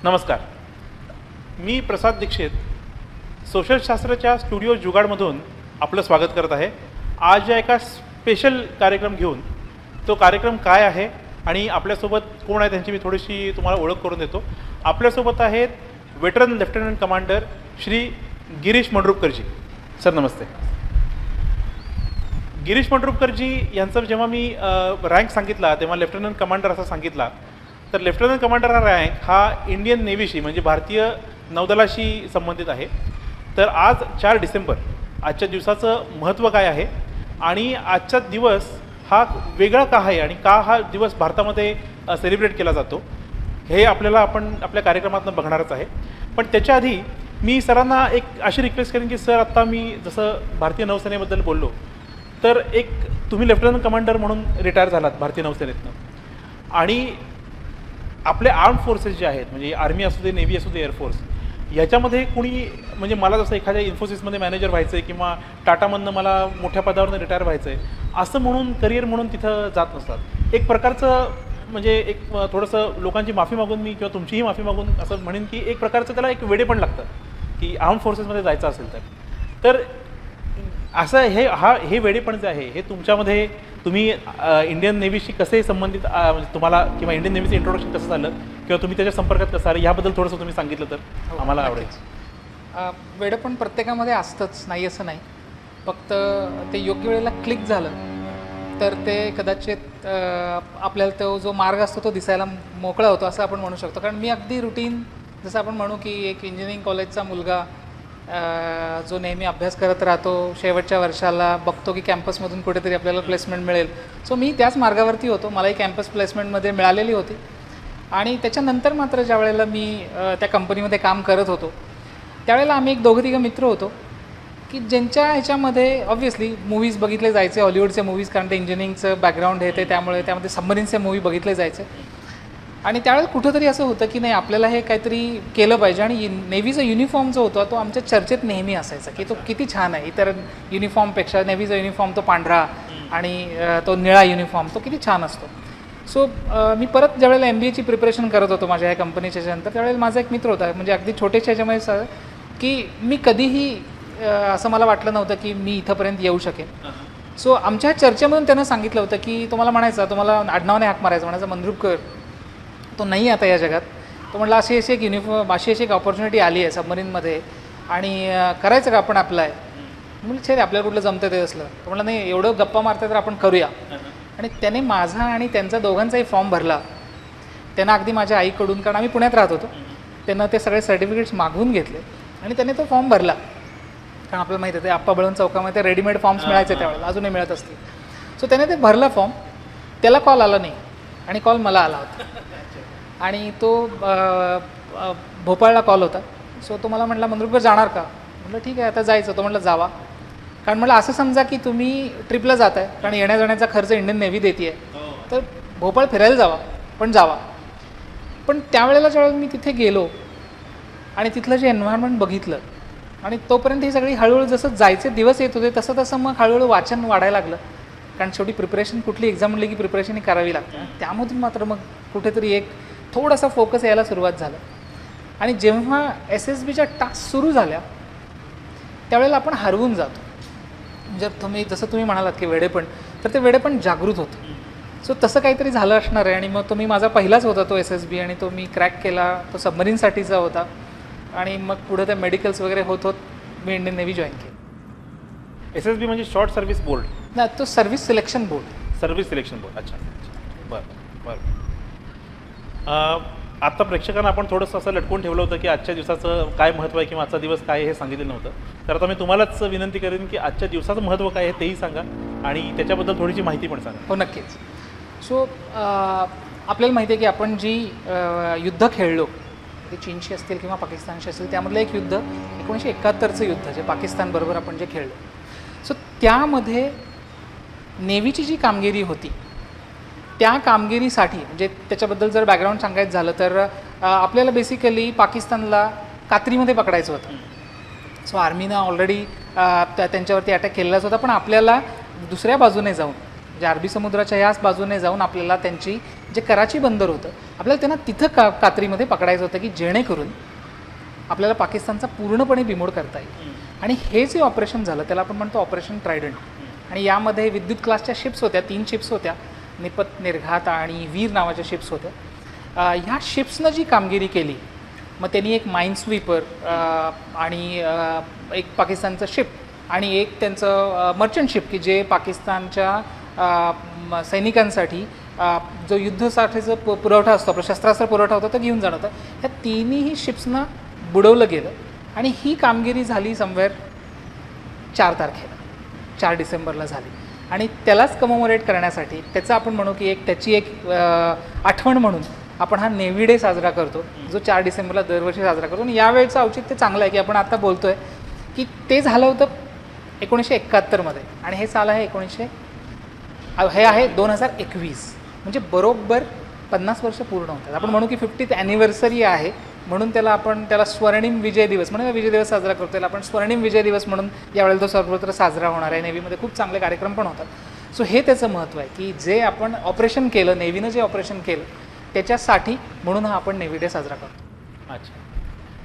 नमस्कार. मी प्रसाद दीक्षित सोशल शास्त्राच्या स्टुडिओ जुगाडमधून आपलं स्वागत करत आहे. आज या एका स्पेशल कार्यक्रम घेऊन, तो कार्यक्रम काय आहे आणि आपल्यासोबत कोण आहे त्यांची मी थोडीशी तुम्हाला ओळख करून देतो. आपल्यासोबत आहेत veteran lieutenant commander Shri Girish मंडरुपकरजी. सर नमस्ते. गिरीश मंडरुपकरजी यांचं जेव्हा मी रँक सांगितला तेव्हा लेफ्टनंट कमांडर असा सांगितला. तर लेफ्टनंट कमांडर हा रँक हा इंडियन नेव्हीशी म्हणजे भारतीय नौदलाशी संबंधित आहे. तर आज 4 डिसेंबर आजच्या दिवसाचं महत्त्व काय आहे आणि आजचा दिवस हा वेगळा का आहे आणि का हा दिवस भारतामध्ये सेलिब्रेट केला जातो हे आपण आपल्या कार्यक्रमातून बघणारच आहे. पण त्याच्या आधी मी सरांना एक अशी रिक्वेस्ट करेन की सर, आत्ता मी जसं भारतीय नौसेनेबद्दल बोललो तर एक तुम्ही लेफ्टनंट कमांडर म्हणून रिटायर झालात भारतीय नौसेनेतनं आणि आपले आर्म फोर्सेस जे आहेत म्हणजे आर्मी असू दे, नेव्ही असू दे, एअरफोर्स, याच्यामध्ये कुणी म्हणजे मला जसं एखाद्या इन्फोसिसमध्ये मॅनेजर व्हायचं आहे किंवा टाटामधनं मला मोठ्या पदावरनं रिटायर व्हायचं आहे असं म्हणून करिअर म्हणून तिथं जात नसतात. एक प्रकारचं म्हणजे एक थोडंसं लोकांची माफी मागून मी किंवा तुमचीही माफी मागून असं म्हणेन की एक प्रकारचं त्याला एक वेडे पण लागतं की आर्म फोर्सेसमध्ये जायचं असेल तर असं हे वेडेपण जे आहे हे तुमच्यामध्ये तुम्ही इंडियन नेव्हीशी कसे संबंधित म्हणजे तुम्हाला किंवा इंडियन नेव्हीचं इंट्रोडक्शन कसं झालं किंवा तुम्ही त्याच्या संपर्कात कसं आलं याबद्दल थोडंसं तुम्ही सांगितलं तर आम्हाला आवडेल. वेडेपण प्रत्येकामध्ये असतंच, नाही असं नाही. फक्त ते योग्य वेळेला क्लिक झालं तर ते कदाचित आपल्याला तो जो मार्ग असतो तो दिसायला मोकळा होतो असं आपण म्हणू शकतो. कारण मी अगदी रुटीन जसं आपण म्हणू की एक इंजिनिअरिंग कॉलेजचा मुलगा जो नेहमी अभ्यास करत राहतो, शेवटच्या वर्षाला बघतो की कॅम्पसमधून कुठेतरी आपल्याला प्लेसमेंट मिळेल. सो मी त्याच मार्गावरती होतो. मलाही कॅम्पस प्लेसमेंटमध्ये मिळालेली होती आणि त्याच्यानंतर मात्र ज्या वेळेला मी त्या कंपनीमध्ये काम करत होतो त्यावेळेला आम्ही एक 2-3 मित्र होतो की ज्यांच्या ह्याच्यामध्ये ऑब्व्हियसली मूवीज बघितले जायचे, हॉलिवूडचे मूवीज, कारण ते इंजिनिअरिंगचं बॅकग्राऊंड हे ते, त्यामुळे त्यामध्ये सबमरीनचे मूवी बघितले जायचे. आणि त्यावेळेला कुठंतरी असं होतं की नाही, आपल्याला हे काहीतरी केलं पाहिजे. आणि नेव्हीचा युनिफॉर्म जो होता तो आमच्या चर्चेत नेहमी असायचा की तो किती छान आहे, इतर युनिफॉर्मपेक्षा नेव्हीचा युनिफॉर्म तो पांढरा आणि तो निळा युनिफॉर्म तो किती छान असतो. सो मी परत ज्यावेळेला MBAची प्रिपरेशन करत होतो माझ्या ह्या कंपनीच्या नंतर, त्यावेळेला माझा एक मित्र होता, म्हणजे अगदी छोट्याशा ह्याच्यामध्ये की मी कधीही असं मला वाटलं नव्हतं की मी इथंपर्यंत येऊ शकेन. सो आमच्या चर्चेमधून त्यानं सांगितलं होतं की तुम्हाला म्हणायचा, तुम्हाला आडनावाने हाक मारायचा, म्हणायचा मंद्रुपकर, तो नाही आता या जगात. तो म्हटला अशी एक ऑपॉर्च्युनिटी आली आहे सबमरीनमध्ये आणि करायचं का आपण अप्लाय. म्हणजे छे आपल्याला कुठलं जमतं ते असलं. तो म्हटलं नाही, एवढं गप्पा मारतं तर आपण करूया. आणि त्याने माझा आणि त्यांचा दोघांचाही फॉर्म भरला. त्यांना अगदी माझ्या आईकडून, कारण आम्ही पुण्यात राहत होतो, त्यांना ते सगळे सर्टिफिकेट्स मागवून घेतले आणि त्याने तो फॉर्म भरला. कारण आपल्याला माहिती आहे ते आप्पा बळवंत चौकामध्ये रेडीमेड फॉर्म्स मिळायचे त्यावेळेला, अजूनही मिळत असतील. सो त्याने ते भरला फॉर्म. त्याला कॉल आला नाही आणि कॉल मला आला होता आणि तो भोपाळला कॉल होता. सो तो मला म्हटला मंद्रुपकर जाणार का. म्हटलं ठीक आहे आता जायचं. तो म्हटलं जावा. कारण म्हटलं असं समजा की तुम्ही ट्रिपला जात आहे, कारण येण्या जाण्याचा खर्च इंडियन नेव्ही देते आहे, तर भोपाळ फिरायला जावा पण जावा. पण त्यावेळेला ज्यावेळेला मी तिथे गेलो आणि तिथलं जे एन्व्हायरमेंट बघितलं आणि तोपर्यंत ही सगळी हळूहळू जसं जायचे दिवस येत होते तसं तसं मग हळूहळू वाचन वाढायला लागलं. कारण शेवटी प्रिपरेशन, कुठली एक्झाम म्हणली की प्रिपरेशन ही करावी लागते. त्यामधून मात्र मग कुठेतरी एक थोडासा फोकस यायला सुरुवात झालं. आणि जेव्हा SSBच्या टास्क सुरू झाल्या त्यावेळेला आपण हरवून जातो. जसं तुम्ही म्हणालात की वेडेपण, तर ते वेडेपण जागृत होतं. सो तसं काहीतरी झालं असणार आहे. आणि मग तो माझा पहिलाच होता तो SSB आणि तो मी क्रॅक केला. तो सबमरीनसाठीचा होता आणि मग पुढे ते मेडिकल्स वगैरे होत मी इंडियन नेव्ही जॉईन केली. SSB म्हणजे शॉर्ट सर्व्हिस बोर्ड ना, तो service selection board. Service selection board. अच्छा. बरं. आत्ता प्रेक्षकांना आपण थोडंसं असं लटकून ठेवलं होतं की आजच्या दिवसाचं काय महत्त्व आहे किंवा आजचा दिवस काय हे सांगितलं नव्हतं. तर आता मी तुम्हालाच विनंती करेन की आजच्या दिवसाचं महत्त्व काय आहे तेही सांगा आणि त्याच्याबद्दल थोडीशी माहिती पण सांगा. हो नक्कीच. सो आपल्याला माहिती आहे की आपण जी युद्ध खेळलो ते चीनशी असतील किंवा पाकिस्तानशी असतील, त्यामधलं एक युद्ध 1971चं युद्ध जे पाकिस्तानबरोबर आपण जे खेळलो. सो त्यामध्ये नेव्हीची जी कामगिरी होती त्या कामगिरीसाठी, म्हणजे त्याच्याबद्दल जर बॅकग्राऊंड सांगायचं झालं तर आपल्याला बेसिकली पाकिस्तानला कात्रीमध्ये पकडायचं होतं. सो आर्मीनं ऑलरेडी त्यांच्यावरती अटॅक केलेलाच होता, पण आपल्याला दुसऱ्या बाजूने जाऊन म्हणजे अरबी समुद्राच्या याच बाजूने जाऊन आपल्याला त्यांची जे कराची बंदर होतं आपल्याला त्यांना तिथं कात्रीमध्ये पकडायचं होतं की जेणेकरून आपल्याला पाकिस्तानचा पूर्णपणे बिमोड करता येईल. आणि हे जे ऑपरेशन झालं त्याला आपण म्हणतो ऑपरेशन ट्रायडंट. आणि यामध्ये विद्युत क्लासच्या शिप्स होत्या, 3 शिप्स होत्या, निपत, निर्घात आणि वीर नावाच्या शिप्स होत्या. ह्या शिप्सनं जी कामगिरी केली, मग त्यांनी एक माइन स्वीपर आणि एक पाकिस्तानचं शिप आणि एक त्यांचं मर्चंट शिप की जे पाकिस्तानच्या सैनिकांसाठी जो युद्धसाठीचा पुरवठा असतो, आपला शस्त्रास्त्र पुरवठा होता तो घेऊन जाणं होतं, ह्या तिन्ही शिप्सना बुडवलं गेलं. आणि ही कामगिरी झाली समवेअर 4 तारखेला, 4 डिसेंबरला झाली. आणि त्यालाच कमोमोरेट करण्यासाठी त्याचं आपण म्हणू की त्याची एक आठवण म्हणून आपण हा नेव्ही डे साजरा करतो, जो 4 डिसेंबरला दरवर्षी साजरा करतो. आणि यावेळचं औचित्य चांगलं आहे की आपण आता बोलतो आहे की ते झालं होतं 1971 आणि हे साल आहे हे आहे 2021, म्हणजे बरोबर 50 वर्ष पूर्ण होतात. आपण म्हणू की 50th ॲनिव्हर्सरी आहे म्हणून त्याला स्वर्णिम विजय दिवस म्हणून विजय दिवस साजरा करतो. त्याला आपण स्वर्णिम विजय दिवस म्हणून यावेळेला तो सर्वत्र साजरा होणार आहे. नेव्हीमध्ये खूप चांगले कार्यक्रम पण होतात. सो हे त्याचं महत्त्व आहे की जे आपण ऑपरेशन केलं, नेव्हीनं जे ऑपरेशन केलं त्याच्यासाठी म्हणून हा आपण नेव्ही डे साजरा करतो. अच्छा,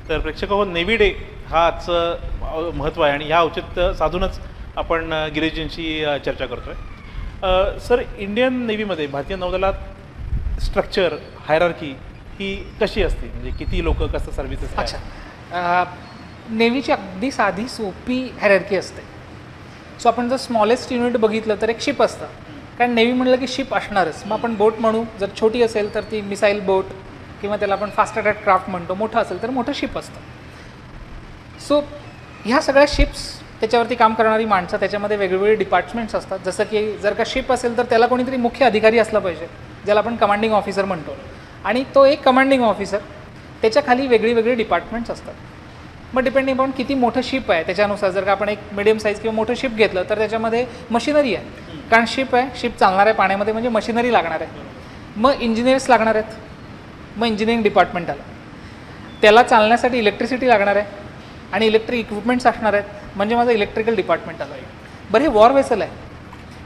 तर प्रेक्षक हो, नेव्ही डे हा आजचं महत्त्व आहे आणि ह्या औचित्य साधूनच आपण गिरीशजींशी चर्चा करतो आहे. सर, इंडियन नेव्हीमध्ये, भारतीय नौदलात स्ट्रक्चर, हायरार्की ही कशी असते? म्हणजे किती लोक, कसं सर्व्हिसेस? अच्छा, नेव्हीची अगदी साधी सोपी हायरार्की असते. सो आपण जर स्मॉलेस्ट युनिट बघितलं तर एक शिप असतं, कारण नेव्ही म्हणलं की शिप असणारच. मग आपण बोट म्हणू, जर छोटी असेल तर ती मिसाईल बोट किंवा त्याला आपण फास्ट अटॅक क्राफ्ट म्हणतो. मोठं असेल तर मोठं शिप असतं. सो ह्या सगळ्या शिप्स, त्याच्यावरती काम करणारी माणसं, त्याच्यामध्ये वेगवेगळे डिपार्टमेंट्स असतात. जसं की जर का शिप असेल तर त्याला कोणीतरी मुख्य अधिकारी असला पाहिजे, ज्याला आपण कमांडिंग ऑफिसर म्हणतो. आणि तो एक कमांडिंग ऑफिसर, त्याच्या खाली वेगळी डिपार्टमेंट्स असतात. मग डिपेंडिंग अपॉन किती मोठं शिप आहे त्याच्यानुसार, जर का आपण एक मिडियम साईज किंवा मोठं शिप घेतलं तर त्याच्यामध्ये मशिनरी आहे, कारण शिप आहे, शिप चालणार आहे पाण्यामध्ये म्हणजे मशिनरी लागणार आहे. मग इंजिनियर्स लागणार आहेत, मग इंजिनिअरिंग डिपार्टमेंट आलं, त्याला चालण्यासाठी इलेक्ट्रिसिटी लागणार आहे आणि इलेक्ट्रिक इक्विपमेंट्स असणार आहेत, म्हणजे माझं इलेक्ट्रिकल डिपार्टमेंट आलं आहे. बरं, हे वॉर वेसल आहे,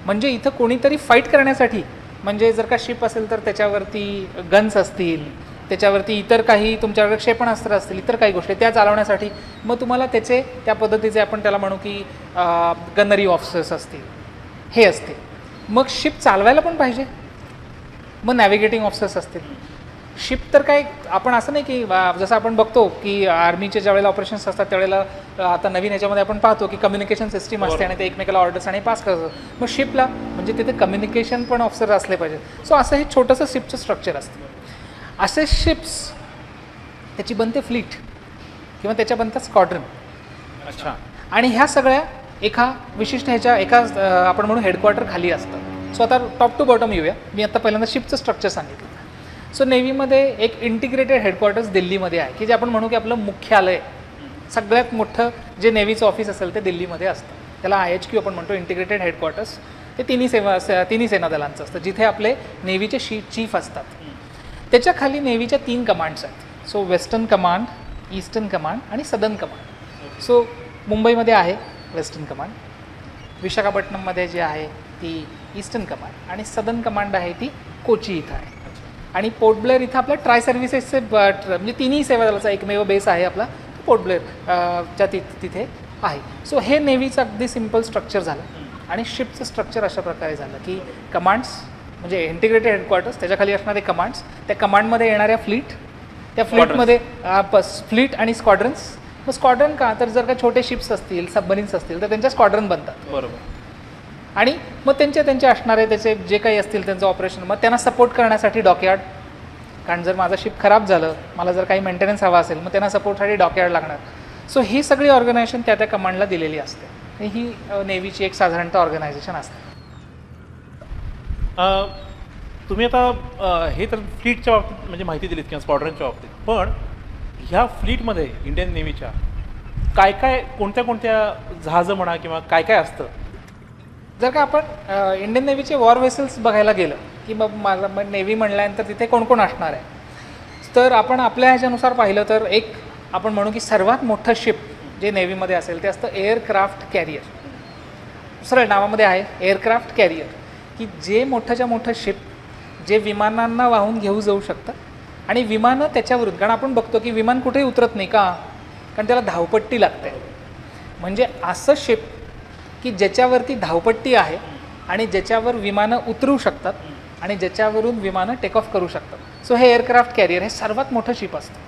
म्हणजे इथं कोणीतरी फाईट करण्यासाठी, म्हणजे जर का शिप असेल तर त्याच्यावरती गन्स असतील, त्याच्यावरती इतर काही तुमच्याकडे क्षेपणास्त्र असतील, इतर काही गोष्टी त्या चालवण्यासाठी मग तुम्हाला त्या पद्धतीचे आपण त्याला म्हणू की गनरी ऑफिसर्स असतील, हे असतील. मग शिप चालवायला पण पाहिजे, मग नॅव्हिगेटिंग ऑफिसर्स असतील. शिप तर काय आपण असं नाही की जसं आपण बघतो की आर्मीचे ज्या वेळेला ऑपरेशन्स असतात त्यावेळेला आता नवीन ह्याच्यामध्ये आपण पाहतो की कम्युनिकेशन सिस्टीम असते आणि ते एकमेकाला ऑर्डर्स आणि पास करतात. मग शिपला म्हणजे तिथे कम्युनिकेशन पण ऑफिसर असले पाहिजेत. सो असं हे छोटंसं शिपचं स्ट्रक्चर असतं. असे शिप्स, त्याची बनते फ्लीट किंवा त्याच्या बनतात स्क्वॉड्रन. अच्छा, आणि ह्या सगळ्या एका विशिष्ट एका आपण म्हणू हेडक्वार्टर खाली असतात. सो आता टॉप टू बॉटम येऊया. मी आता पहिल्यांदा शिपचं स्ट्रक्चर सांगितलं. सो नेव्हीमध्ये एक इंटिग्रेटेड हेडक्वार्टर्स दिल्लीमध्ये आहे की जे आपण म्हणू की आपलं मुख्यालय, सगळ्यात मोठं जे नेव्हीचं ऑफिस असेल ते दिल्लीमध्ये असतं. त्याला IHQ आपण म्हणतो, इंटिग्रेटेड हेडक्वार्टर्स. ते तिन्ही सेना दलांचं असतं, जिथे आपले नेव्हीचे चीफ असतात. त्याच्या खाली नेव्हीच्या 3 कमांड्स आहेत. So western command, eastern command आणि सदर्न कमांड. सो मुंबईमध्ये आहे वेस्टर्न कमांड, विशाखापट्टणममध्ये जे आहे ती ईस्टर्न कमांड आणि सदर्न कमांड आहे ती कोची इथं आहे. आणि पोर्ट ब्लेअर इथं आपल्या ट्राय सर्व्हिसेसचे म्हणजे तिन्ही सेवा दलाचा एकमेव बेस आहे आपला, पोर्ट ब्लेअर तिथे आहे. सो हे नेव्हीचं अगदी सिम्पल स्ट्रक्चर झालं. आणि शिपचं स्ट्रक्चर अशा प्रकारे झालं की कमांड्स म्हणजे इंटिग्रेटेड हेडक्वार्टर्स, त्याच्याखाली असणारे कमांड्स, त्या कमांडमध्ये येणाऱ्या फ्लीट, त्या फ्लीटमध्ये फ्लीट आणि स्क्वॉड्रन्स. मग स्क्वॉड्रन का, तर जर का छोटे शिप्स असतील, सबमरीन्स असतील तर त्यांच्या स्क्वॉड्रन बनतात. बरोबर. आणि मग त्यांचे असणारे त्याचे जे काही असतील त्यांचं ऑपरेशन, मग त्यांना सपोर्ट करण्यासाठी डॉकयार्ड, कारण जर माझं शिप खराब झालं, मला जर काही मेंटेनन्स हवा असेल, मग त्यांना सपोर्टसाठी डॉकयार्ड लागणार. सो ही सगळी ऑर्गनायझेशन त्या कमांडला दिलेली असते. ही नेव्हीची एक साधारणतः ऑर्गनायझेशन असते. तुम्ही आता हे तर फ्लीटच्या बाबतीत म्हणजे माहिती दिलीत किंवा स्क्वॉड्रनच्या बाबतीत, पण ह्या फ्लीटमध्ये इंडियन नेव्हीच्या काय कोणत्या जहाजं म्हणा किंवा काय असतं? जर का आपण इंडियन नेव्हीचे वॉर वेसल्स बघायला गेलं की मग नेव्ही म्हणल्यानंतर तिथे कोण असणार आहे, तर आपण आपल्या ह्याच्यानुसार पाहिलं तर एक आपण म्हणू की सर्वात मोठं शिप जे नेव्हीमध्ये असेल ते असतं एअरक्राफ्ट कॅरियर. सरळ नावामध्ये आहे एअरक्राफ्ट कॅरियर. की जे मोठंच्या मोठं शिप जे विमानांना वाहून घेऊ जाऊ शकतं आणि विमानं त्याच्यावरून, कारण आपण बघतो की विमान कुठेही उतरत नाही का, कारण त्याला धावपट्टी लागते. म्हणजे असं शिप की ज्याच्यावरती धावपट्टी आहे आणि ज्याच्यावर विमानं उतरू शकतात आणि ज्याच्यावरून विमानं टेक ऑफ करू शकतात. सो हे एअरक्राफ्ट कॅरियर हे सर्वात मोठं शिप असतं.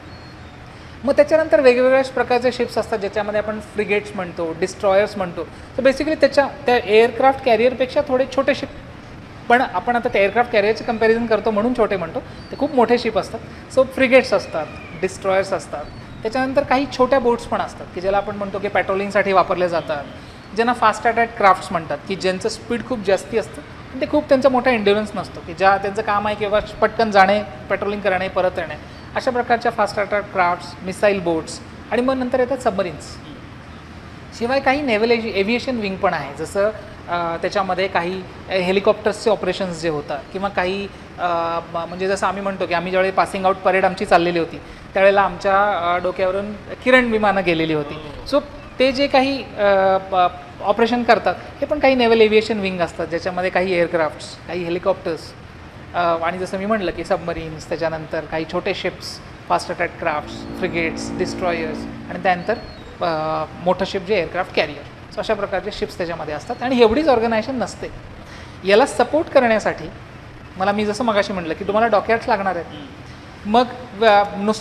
मग त्याच्यानंतर वेगवेगळ्या प्रकारचे शिप्स असतात ज्याच्यामध्ये आपण फ्रिगेट्स म्हणतो, डिस्ट्रॉयर्स म्हणतो. तर बेसिकली त्या एअरक्राफ्ट कॅरियरपेक्षा थोडे छोटे शिप, पण आपण आता त्या एअरक्राफ्ट कॅरियरचं कंपॅरिझन करतो म्हणून छोटे म्हणतो, ते खूप मोठे शिप असतात. सो फ्रिगेट्स असतात, डिस्ट्रॉयर्स असतात. त्याच्यानंतर काही छोट्या बोट्स पण असतात की ज्याला आपण म्हणतो की पॅट्रोलिंगसाठी वापरले जातात, ज्यांना फास्ट अटॅक क्राफ्ट्स म्हणतात की ज्यांचं स्पीड खूप जास्ती असतं पण ते खूप त्यांचा मोठा एंड्युरन्स नसतो, की त्यांचं काम आहे किंवा पटकन जाणे, पेट्रोलिंग करणे, परत येणे. अशा प्रकारच्या fast attack crafts, missile boats आणि मग नंतर येतात सबमरीन्स. शिवाय काही नेव्हल एव्हिएशन विंग पण आहे, जसं त्याच्यामध्ये काही हेलिकॉप्टर्सचे ऑपरेशन्स जे होतात किंवा काही म्हणजे जसं आम्ही म्हणतो की आम्ही ज्यावेळी पासिंग आउट परेड आमची चाललेली होती त्यावेळेला आमच्या डोक्यावरून किरण विमानं गेलेली होती. सो ते जे काही ऑपरेशन करतात हे पण काही नेव्हल एव्हिएशन विंग असतात, ज्याच्यामध्ये काही एअरक्राफ्ट्स, काही हेलिकॉप्टर्स आणि जसं मी म्हटलं की सबमरीन्स, त्याच्यानंतर काही छोटे ships, fast attack crafts, frigates, destroyers आणि त्यानंतर मोठं शिप जे एअरक्राफ्ट कॅरियर. सो अशा प्रकारचे शिप्स त्याच्यामध्ये असतात आणि एवढीच ऑर्गनायझेशन नसते. याला सपोर्ट करण्यासाठी मी जसं मगाशी म्हटलं की तुम्हाला डॉकयार्ड्स लागणार आहेत. मग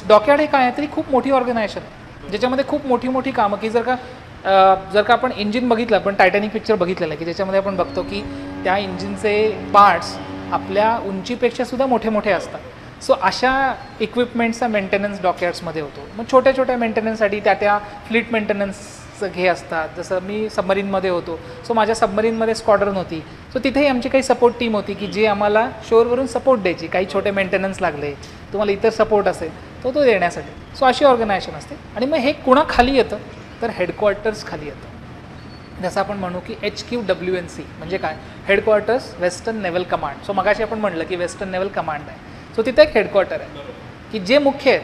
डॉकयार्ड हे काय तरी खूप मोठी ऑर्गनायझेशन आहे ज्याच्यामध्ये खूप मोठी मोठी कामं, की जर का आपण इंजिन बघितलं, आपण टायटॅनिक पिक्चर बघितलेलं आहे की ज्याच्यामध्ये आपण बघतो की त्या इंजिनचे पार्ट्स आपल्या उंचीपेक्षा सुद्धा मोठे मोठे असतात. सो अशा इक्विपमेंट्सचा मेंटेनन्स डॉकयार्ड्समध्ये होतो. मग छोट्या छोट्या मेंटेनन्ससाठी त्या फ्लीट मेंटेनन्सचं हे असतात. जसं मी सबमरीनमध्ये होतो, सो माझ्या सबमरीनमध्ये स्क्वॉड्रन होती. सो तिथेही आमची काही सपोर्ट टीम होती की जी आम्हाला शोरवरून सपोर्ट द्यायची, काही छोटे मेंटेनन्स लागले, तुम्हाला इतर सपोर्ट असेल तो देण्यासाठी. सो अशी ऑर्गनायझेशन असते. आणि मग हे कुणाखाली येतं तर हेडक्वार्टर्स खाली येतं. जसं आपण म्हणू की HQWNC म्हणजे काय, headquarters western naval command. So मगाशी आपण म्हटलं की वेस्टर्न नेव्हल कमांड आहे. सो तिथे एक हेडक्वार्टर आहे की जे मुख्य आहेत,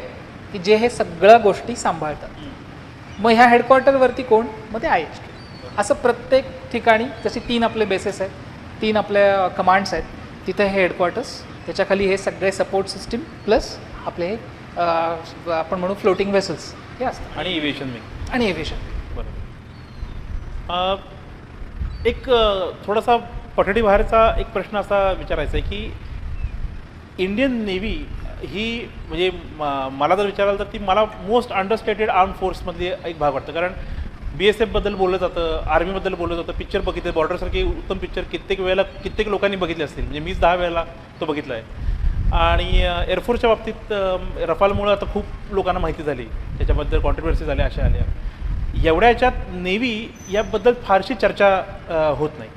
की जे हे सगळ्या गोष्टी सांभाळतात. मग ह्या हेडक्वार्टरवरती कोण, मग ते IHQ. असं प्रत्येक ठिकाणी जसे 3 आपले बेसेस आहेत, 3 आपल्या कमांड्स आहेत, तिथे हे हेडक्वार्टर्स, त्याच्याखाली हे सगळे सपोर्ट सिस्टीम प्लस आपले आपण म्हणू फ्लोटिंग वेसल्स हे असतात. आणि एव्हिएशन विंग. आणि एव्हिएशन. बरोबर. एक थोडासा पठडी बाहेरचा एक प्रश्न असा विचारायचा आहे की इंडियन नेव्ही ही म्हणजे मला जर विचाराल तर ती मला मोस्ट अंडरस्टेटेड आर्म फोर्समधली एक भाग वाटतं. कारण BSFबद्दल बोललं जातं, आर्मीबद्दल बोललं जातं, पिक्चर बघितले, बॉर्डरसारखे उत्तम पिक्चर कित्येक लोकांनी बघितले असतील, म्हणजे मीच 10 वेळेला तो बघितला आहे. आणि एअरफोर्सच्या बाबतीत रफालमुळं आता खूप लोकांना माहिती झाली, त्याच्याबद्दल कॉन्ट्रोवर्सी झाल्या, अशा आल्या. एवढ्या याच्यात नेव्ही याबद्दल फारशी चर्चा होत नाही.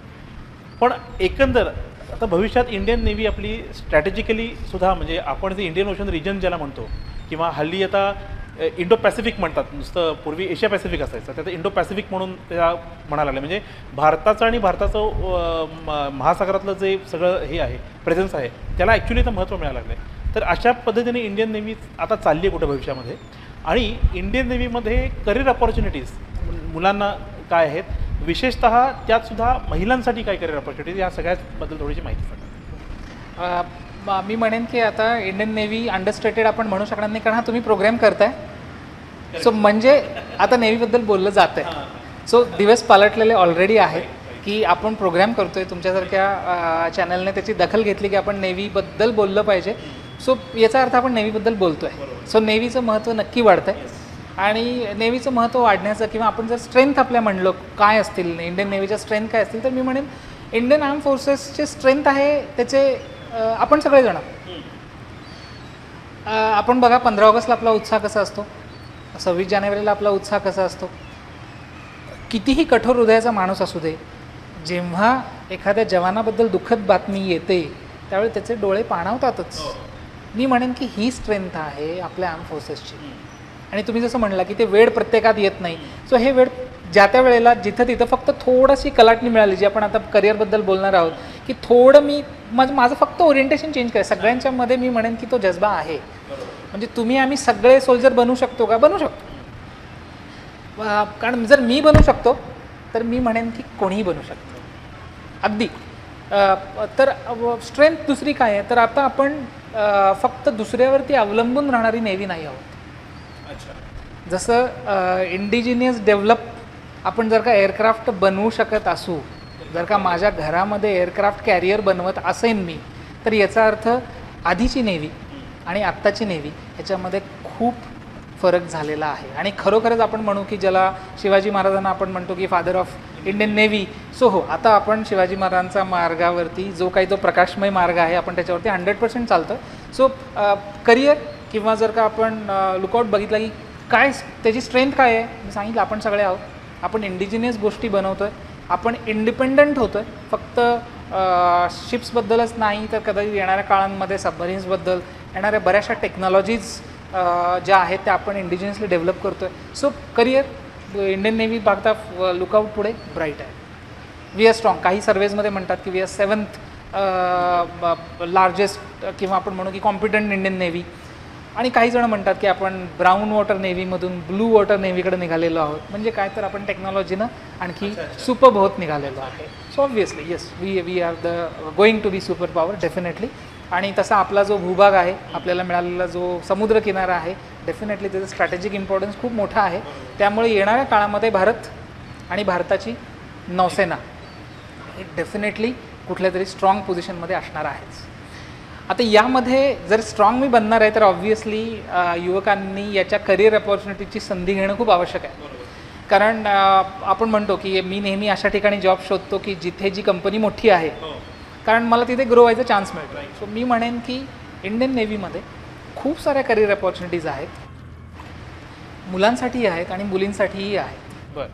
पण एकंदर आता भविष्यात इंडियन नेव्ही आपली स्ट्रॅटेजिकली सुद्धा, म्हणजे आपण जे इंडियन ओशन रिजन ज्याला म्हणतो किंवा हल्ली आता इंडो पॅसिफिक म्हणतात, नुसतं पूर्वी एशिया पॅसिफिक असायचं, त्याचं इंडो पॅसिफिक म्हणून त्या म्हणायला लागले. म्हणजे भारताचं आणि भारताचं महासागरातलं जे सगळं हे आहे प्रेझेन्स आहे त्याला ॲक्च्युली तर महत्त्व मिळायला लागलं आहे. तर अशा पद्धतीने इंडियन नेव्ही आता चालली आहे कुठं भविष्यामध्ये. आणि इंडियन नेव्हीमध्ये करिअर अपॉर्च्युनिटीज मुलांना काय आहेत, विशेषतः त्यातसुद्धा महिलांसाठी काय करिअर अपॉर्च्युनिटीज, या सगळ्याबद्दल थोडीशी माहिती सांगा. मी म्हणेन की आता इंडियन नेव्ही अंडरस्टेटेड आपण म्हणू शकणार नाही, कारण हा तुम्ही प्रोग्राम करताय. सो म्हणजे आता नेव्हीबद्दल बोललं जातं आहे. सो दिवस पालटलेले ऑलरेडी आहेत की आपण प्रोग्राम करतो आहे, तुमच्यासारख्या चॅनलने त्याची दखल घेतली की आपण नेव्हीबद्दल बोललं पाहिजे. सो याचा अर्थ आपण नेव्हीबद्दल बोलतो आहे. सो नेव्हीचं महत्त्व नक्की वाढतं आहे. आणि नेव्हीचं महत्त्व वाढण्याचं किंवा आपण जर स्ट्रेंथ आपल्या म्हणलो काय असतील, इंडियन नेव्हीच्या स्ट्रेंथ काय असतील, तर मी म्हणेन इंडियन आर्म फोर्सेसचे स्ट्रेंथ आहे त्याचे आपण सगळेजण आपण बघा 15 ऑगस्टला आपला उत्साह कसा असतो, 26 जानेवारीला आपला उत्साह कसा असतो. कितीही कठोर हृदयाचा माणूस असू दे, जेव्हा एखाद्या जवानाबद्दल दुःखद बातमी येते त्यावेळी त्याचे डोळे पाणावतातच. मी म्हणेन की ही स्ट्रेंथ आहे आपल्या आर्म फोर्सेसची. आणि तुम्ही जसं म्हणला की ते वेळ प्रत्येकात येत नाही. सो हे वेळ ज्या त्या वेळेला जिथं तिथं फक्त थोडीशी कलाटणी मिळाली, जी आपण आता करिअरबद्दल बोलणार आहोत, की थोडं मी माझं फक्त ओरिएंटेशन चेंज करायचं. सगळ्यांच्यामध्ये मी म्हणेन की तो जज्बा आहे. म्हणजे तुम्ही आम्ही सगळे सोल्जर बनू शकतो का, बनू शकतो. कारण जर मी बनू शकतो तर मी म्हणेन की कोणीही बनू शकतो. अगदी तर स्ट्रेंथ दुसरी काय आहे, तर आता आपण फक्त दुसऱ्यावरती अवलंबून राहणारी नेव्ही नाही आहोत. अच्छा. जसं इंडिजिनियस डेव्हलप आपण जर का एअरक्राफ्ट बनवू शकत असू, जर का माझ्या घरामध्ये एअरक्राफ्ट कॅरियर बनवत असेन मी, तर याचा अर्थ आधीची नेव्ही आणि आत्ताची नेव्ही ह्याच्यामध्ये खूप फरक झालेला आहे. आणि खरोखरच आपण म्हणू की ज्याला शिवाजी महाराजांना आपण म्हणतो की father of Indian navy, so हो, आता आपण शिवाजी महाराजांचा मार्गावरती जो काही तो प्रकाशमय मार्ग आहे आपण त्याच्यावरती 100% चालतं. सो करिअर किंवा जर का आपण लुकआउट बघितला की काय त्याची स्ट्रेंथ काय आहे, मी सांगितलं आपण सगळे आहोत, आपण इंडिजिनियस गोष्टी बनवतो आहे, आपण इंडिपेंडंट होतो आहे. फक्त शिप्सबद्दलच नाही तर कदाचित येणाऱ्या काळांमध्ये सबमरीन्सबद्दल येणाऱ्या बऱ्याचशा टेक्नॉलॉजीज ज्या आहेत त्या आपण इंडिजिनियसली डेव्हलप करतो आहे. सो करिअर इंडियन नेव्ही बघता लुकआउट पुढे ब्राईट आहे. We are strong. काही सर्वेजमध्ये म्हणतात की वी आर 7th लार्जेस्ट किंवा आपण म्हणू की कॉम्पिटंट इंडियन नेव्ही. आणि काही जण म्हणतात की आपण ब्राऊन वॉटर नेव्हीमधून ब्लू वॉटर नेव्हीकडे निघालेलो आहोत. म्हणजे काय तर आपण टेक्नॉलॉजीनं आणखी सुपर होत निघालेलो आहे. So obviously yes, we are the going to be super power definitely. आणि तसा आपला जो भूभाग आहे, आपल्याला मिळालेला जो समुद्रकिनारा आहे, डेफिनेटली त्याचं स्ट्रॅटेजिक इम्पॉर्टन्स खूप मोठा आहे. त्यामुळे येणाऱ्या काळामध्ये भारत आणि भारताची नौसेना हे डेफिनेटली कुठल्या तरी स्ट्रॉंग पोझिशनमध्ये असणार आहेच. आता यामध्ये जर स्ट्रॉंग मी बनणार आहे तर ऑब्व्हियसली युवकांनी याच्या करिअर अपॉर्च्युनिटीची संधी घेणं खूप आवश्यक आहे. कारण आपण म्हणतो की मी नेहमी अशा ठिकाणी जॉब शोधतो की जिथे जी कंपनी मोठी आहे, कारण मला तिथे ग्रो व्हायचा चान्स मिळतो. सो मी म्हणेन की इंडियन नेव्हीमध्ये खूप साऱ्या करिअर अपॉर्च्युनिटीज आहेत, मुलांसाठीही आहेत आणि मुलींसाठीही आहेत. बरं.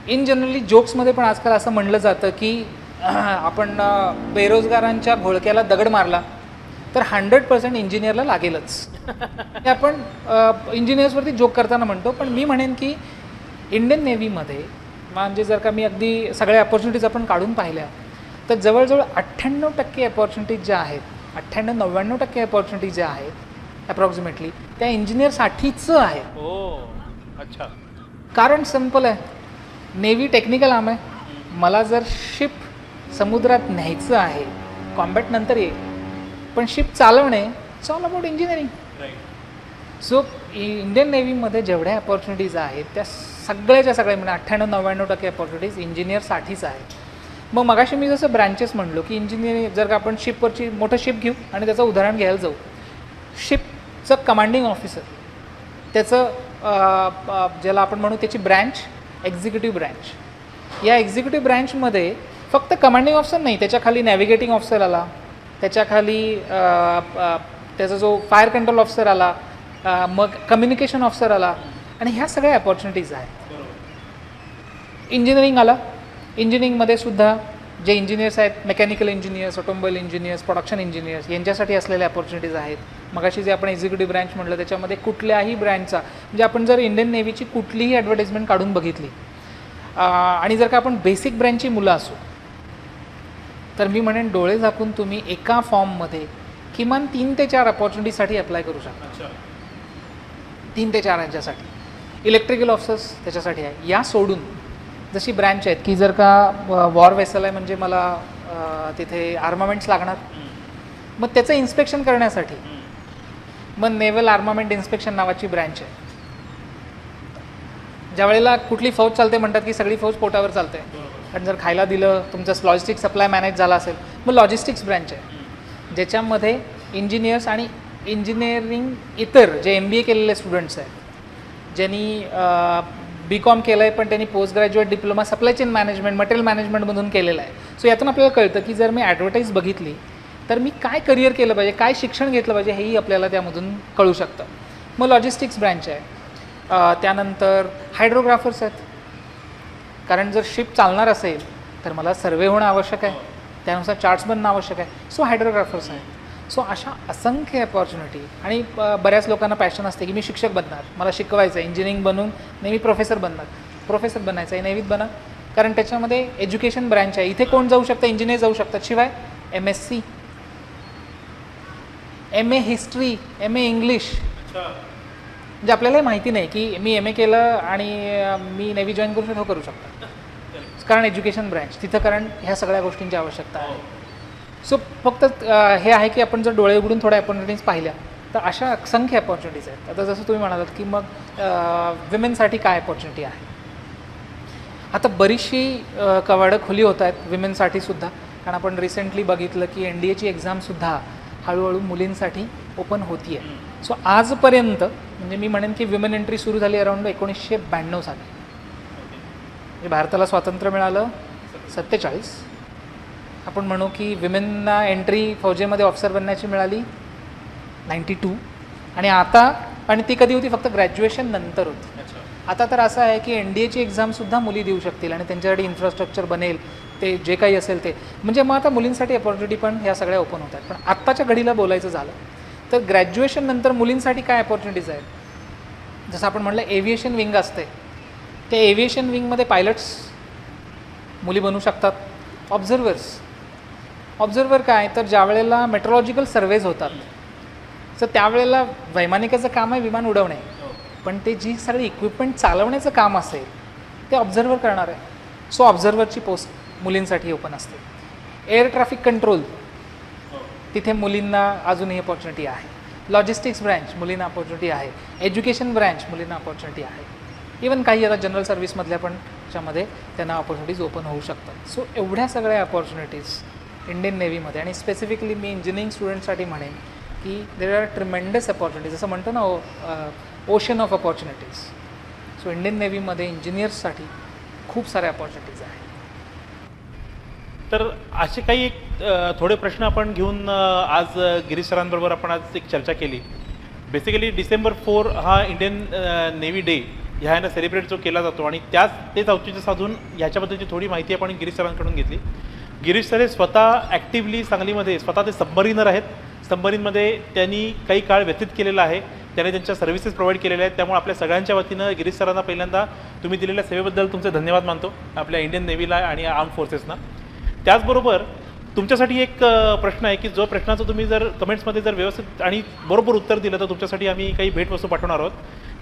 इन जनरली जोक्समध्ये पण आजकाल असं म्हणलं जातं की आपण बेरोजगारांच्या घोळक्याला दगड मारला तर 100% इंजिनियरला लागेलच. हे आपण इंजिनियर्सवरती जोक करताना म्हणतो, पण मी म्हणेन की इंडियन नेव्हीमध्ये म्हणजे जर का मी अगदी सगळ्या अपॉर्च्युनिटीज आपण काढून पाहिल्या तर जवळजवळ 98% अपॉर्च्युनिटीज ज्या आहेत, 98-99% अपॉर्च्युनिटीज ज्या आहेत अप्रॉक्सिमेटली त्या इंजिनियरसाठीच आहे. ओ अच्छा. कारण सिम्पल आहे, नेव्ही टेक्निकल आर्म आहे. मला जर शिप समुद्रात न्यायचं आहे, कॉम्बॅट नंतर येईल, पण शिप चालवणे it's all about engineering. So Indian नेव्हीमध्ये जेवढ्या अपॉर्च्युनिटीज आहेत त्या सगळ्याच्या सगळ्या म्हणजे 98-99% अपॉर्च्युनिटीज इंजिनियरसाठीच आहेत. मग मगाशी मी जसं ब्रँचेस म्हणलो की इंजिनिअरिंग जर का आपण शिपवरची मोठं शिप घेऊ आणि त्याचं उदाहरण घ्यायला जाऊ, शिपचं कमांडिंग ऑफिसर त्याचं ज्याला आपण म्हणू त्याची ब्रँच एक्झिक्युटिव्ह ब्रँच. या एक्झिक्युटिव्ह ब्रँचमध्ये फक्त कमांडिंग ऑफिसर नाही, त्याच्याखाली नॅव्हिगेटिंग ऑफिसर आला, त्याच्याखाली त्याचा जो फायर कंट्रोल ऑफिसर आला, मग कम्युनिकेशन ऑफिसर आला, आणि ह्या सगळ्या अपॉर्च्युनिटीज आहेत. इंजिनिअरिंग आला, इंजिनिअरिंगमध्ये सुद्धा जे इंजिनियर्स आहेत, mechanical engineers, automobile engineers, production engineers, यांच्यासाठी असलेल्या अपॉर्च्युनिटीज आहेत. मगाशी जे आपण एक्झिक्युटिव्ह ब्रँच म्हटलं त्याच्यामध्ये कुठल्याही ब्रँचचा म्हणजे आपण जर इंडियन नेव्हीची कुठलीही ॲडव्हर्टाइजमेंट काढून बघितली आणि जर का आपण बेसिक ब्रँचची मुलं असू तर मी म्हणेन डोळे झाकून तुम्ही एका फॉर्ममध्ये किमान 3 ते 4 अपॉर्च्युनिटीसाठी अप्लाय करू शकता. 3 ते 4 यांच्यासाठी. इलेक्ट्रिकल ऑफिसर्स त्याच्यासाठी आहे. या सोडून जशी ब्रँच आहेत की जर का वॉर वेसल आहे म्हणजे मला तिथे आर्मामेंट्स लागणार, मग त्याचं इन्स्पेक्शन करण्यासाठी मग नेव्हल आर्मामेंट इन्स्पेक्शन नावाची ब्रँच आहे. ज्या वेळेला कुठली फौज चालते म्हणतात की सगळी फौज पोटावर चालते, कारण जर खायला दिलं, तुमचं लॉजिस्टिक सप्लाय मॅनेज झाला असेल, मग लॉजिस्टिक्स ब्रँच आहे ज्याच्यामध्ये इंजिनियर्स आणि इंजिनिअरिंग इतर जे MBA केलेले स्टुडंट्स आहेत, ज्यांनी BCom केलं आहे पण त्यांनी post graduate diploma supply chain management material मॅनेजमेंटमधून केलेलं आहे. सो यातून आपल्याला कळतं की जर मी ॲडव्हर्टाईज बघितली तर मी काय करिअर केलं पाहिजे, काय शिक्षण घेतलं पाहिजे, हेही आपल्याला त्यामधून कळू शकतं. मग लॉजिस्टिक्स ब्रँच आहे. त्यानंतर हायड्रोग्राफर्स आहेत, कारण जर शिप चालणार असेल तर मला सर्वे होणं आवश्यक आहे, त्यानुसार चार्ट्स बनणं आवश्यक आहे. सो हायड्रोग्राफर्स आहेत. सो अशा असंख्य अपॉर्च्युनिटी. आणि बऱ्याच लोकांना पॅशन असते की मी शिक्षक बनणार, मला शिकवायचं आहे, इंजिनिअरिंग बनून नेहमी प्रोफेसर बनायचं आहे, नेव्हीत बना, कारण त्याच्यामध्ये एज्युकेशन ब्रँच आहे. इथे कोण जाऊ शकतं, इंजिनियर जाऊ शकतात. शिवाय MSc, MA history, MA English. म्हणजे आपल्यालाही माहिती नाही की मी MA केलं आणि मी नेव्ही जॉईन करू शकतो, करू शकता, कारण एज्युकेशन ब्रँच तिथं, कारण ह्या सगळ्या गोष्टींची आवश्यकता आहे. सो फक्त हे आहे की आपण जर डोळे उघडून थोड्या अपॉर्च्युनिटीज पाहिल्या तर अशा असंख्य अपॉर्च्युनिटीज आहेत. आता जसं तुम्ही म्हणालात की मग विमेनसाठी काय अपॉर्च्युनिटी आहे. आता बरीचशी कवाडं खुली होत आहेत विमेनसाठी सुद्धा, कारण आपण रिसेंटली बघितलं की NDAची एक्झामसुद्धा हळूहळू मुलींसाठी ओपन होती आहे. सो आजपर्यंत म्हणजे मी म्हणेन की विमेन एंट्री सुरू झाली अराउंड 1992 साली. म्हणजे भारताला स्वातंत्र्य मिळालं 47. आपण म्हणू की विमेनना एंट्री फौजेमध्ये ऑफिसर बनण्याची मिळाली 92. आणि ती कधी होती, फक्त ग्रॅज्युएशन नंतर होती. आता तर असं आहे की NDAची एक्झामसुद्धा मुली देऊ शकतील आणि त्यांच्यासाठी इन्फ्रास्ट्रक्चर बनेल, ते जे काही असेल ते. म्हणजे मग आता मुलींसाठी अपॉर्च्युनिटी पण ह्या सगळ्या ओपन होत आहेत. पण आत्ताच्या घडीला बोलायचं झालं तर ग्रॅज्युएशन नंतर मुलींसाठी काय अपॉर्च्युनिटीज आहेत. जसं आपण म्हटलं एव्हिएशन विंग असते, त्या एव्हिएशन विंगमध्ये पायलट्स मुली बनू शकतात. ऑब्झर्वर काय, तर ज्या वेळेला मेट्रोलॉजिकल सर्वेज होतात तर त्यावेळेला वैमानिकाचं काम आहे विमान उडवणे, पण ते जी सगळी इक्विपमेंट चालवण्याचं काम असेल ते ऑब्झर्वर करणार आहे. सो ऑब्झर्वरची पोस्ट मुलींसाठी ओपन असते. एअर ट्रॅफिक कंट्रोल, तिथे मुलींना अजूनही अपॉर्च्युनिटी आहे. लॉजिस्टिक्स ब्रँच मुलींना अपॉर्च्युनिटी आहे. एज्युकेशन ब्रँच मुलींना अपॉर्च्युनिटी आहे. इवन काही आता जनरल सर्व्हिसमधल्या पण त्याच्यामध्ये त्यांना अपॉर्च्युनिटीज ओपन होऊ शकतात. सो एवढ्या सगळ्या अपॉर्च्युनिटीज इंडियन नेव्हीमध्ये, आणि स्पेसिफिकली मी इंजिनिअरिंग स्टुडंटसाठी म्हणेन की देर आर ट्रिमेंडस अपॉर्च्युनिटीज. जसं म्हणतो ना ocean of opportunities. So Indian नेव्हीमध्ये इंजिनियर्ससाठी खूप साऱ्या अपॉर्च्युनिटीज आहेत. तर असे काही एक थोडे प्रश्न आपण घेऊन आज गिरीश सरांबरोबर आपण आज एक चर्चा केली. बेसिकली डिसेंबर 4 हा इंडियन नेव्ही डे ह्यानं सेलिब्रेट जो केला जातो आणि तेच औचित्य साधून ह्याच्याबद्दलची थोडी माहिती आपण गिरीश सरांकडून घेतली. गिरीश सर हे स्वतः ॲक्टिव्हली सांगलीमध्ये स्वतः ते सबमरीनर आहेत. सबमरीनमध्ये त्यांनी काही काळ व्यतीत केलेला आहे. त्याने त्यांच्या सर्व्हिसेस प्रोव्हाइड केलेल्या आहेत. त्यामुळे आपल्या सगळ्यांच्या वतीनं गिरीश सरांना पहिल्यांदा तुम्ही दिलेल्या सेवेबद्दल तुमचे धन्यवाद मानतो, आपल्या इंडियन नेव्हीला आणि आर्म फोर्सेसना. त्याचबरोबर तुमच्यासाठी एक प्रश्न आहे की जो प्रश्नाचं तुम्ही जर कमेंट्समध्ये जर व्यवस्थित आणि बरोबर उत्तर दिलं तर तुमच्यासाठी आम्ही काही भेटवस्तू पाठवणार आहोत.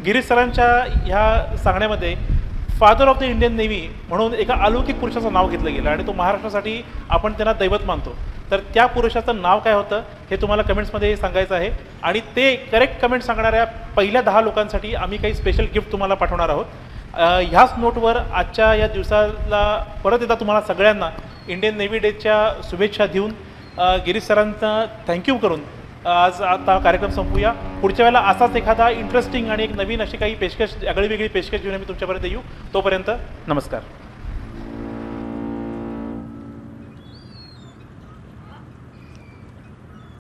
गिरीश सरांच्या ह्या सांगण्यामध्ये father of the Indian navy म्हणून एका अलौकिक पुरुषाचं नाव घेतलं गेलं आणि तो महाराष्ट्रासाठी आपण त्यांना दैवत मानतो. तर त्या पुरुषाचं नाव काय होतं हे तुम्हाला कमेंट्समध्ये सांगायचं आहे आणि ते करेक्ट कमेंट सांगणाऱ्या पहिल्या 10 लोकांसाठी आम्ही काही स्पेशल गिफ्ट तुम्हाला पाठवणार आहोत. ह्याच नोटवर आजच्या या दिवसाला परत एकदा तुम्हाला सगळ्यांना इंडियन नेव्ही डेच्या शुभेच्छा देऊन गिरीश सरांचा थँक्यू करून आज आता कार्यक्रम संपूया. पुढच्या वेळेला असाच एखादा इंटरेस्टिंग आणि एक नवीन अशी काही पेशकश, आगळीवेगळी पेशकश घेऊन आम्ही तुमच्यापर्यंत येऊ. तोपर्यंत नमस्कार.